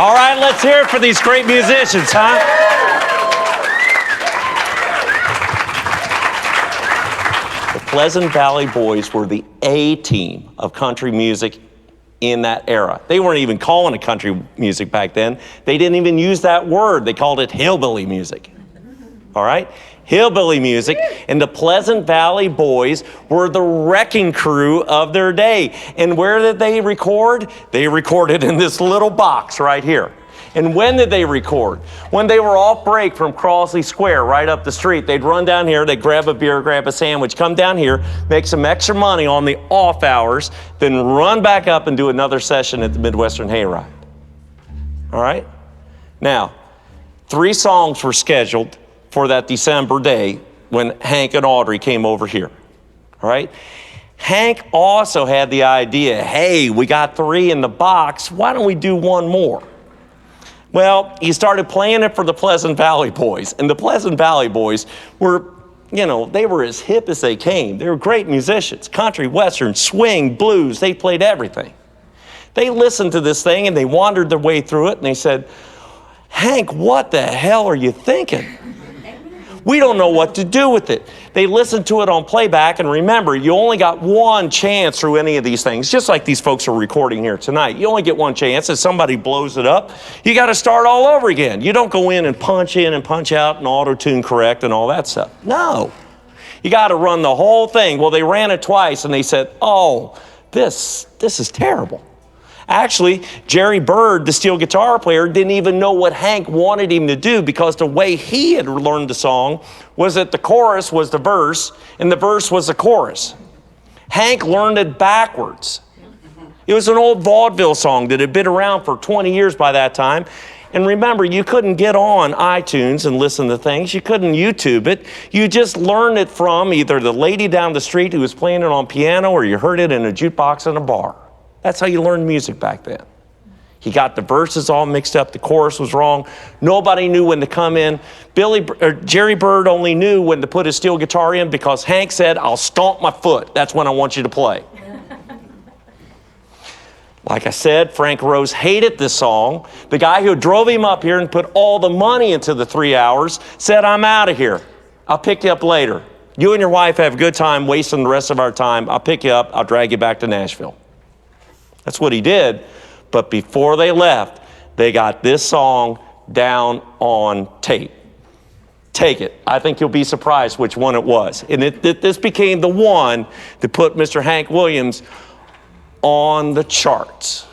All right, let's hear it for these great musicians, huh? The Pleasant Valley Boys were the A-team of country music in that era. They weren't even calling it country music back then. They didn't even use that word. They called it hillbilly music. All right? Hillbilly music. And the Pleasant Valley Boys were the wrecking crew of their day. And where did they record? They recorded in this little box right here. And when did they record? When they were off break from Crossley Square, right up the street. They'd run down here, they'd grab a beer, grab a sandwich, come down here, make some extra money on the off hours, then run back up and do another session at the Midwestern Hayride. All right? Now, 3 songs were scheduled for that December day when Hank and Audrey came over here. All right? Hank also had the idea, hey, we got 3 in the box, why don't we do one more? Well, he started playing it for the Pleasant Valley Boys. And the Pleasant Valley Boys were, they were as hip as they came. They were great musicians. Country, western, swing, blues, they played everything. They listened to this thing and they wandered their way through it and they said, Hank, what the hell are you thinking? We don't know what to do with it. They listened to it on playback, and remember, you only got one chance through any of these things, just like these folks are recording here tonight. You only get one chance. If somebody blows it up, you got to start all over again. You don't go in and punch out and auto-tune correct and all that stuff. No. You got to run the whole thing. Well, they ran it twice, and they said, oh, this is terrible. Actually, Jerry Bird, the steel guitar player, didn't even know what Hank wanted him to do because the way he had learned the song was that the chorus was the verse and the verse was the chorus. Hank learned it backwards. It was an old vaudeville song that had been around for 20 years by that time. And remember, you couldn't get on iTunes and listen to things. You couldn't YouTube it. You just learned it from either the lady down the street who was playing it on piano or you heard it in a jukebox in a bar. That's how you learned music back then. He got the verses all mixed up. The chorus was wrong. Nobody knew when to come in. Jerry Bird only knew when to put his steel guitar in because Hank said, I'll stomp my foot. That's when I want you to play. Like I said, Frank Rose hated this song. The guy who drove him up here and put all the money into the 3 hours said, I'm out of here. I'll pick you up later. You and your wife have a good time wasting the rest of our time. I'll pick you up. I'll drag you back to Nashville. That's what he did. But before they left, they got this song down on tape. Take it. I think you'll be surprised which one it was. And this became the one that put Mr. Hank Williams on the charts.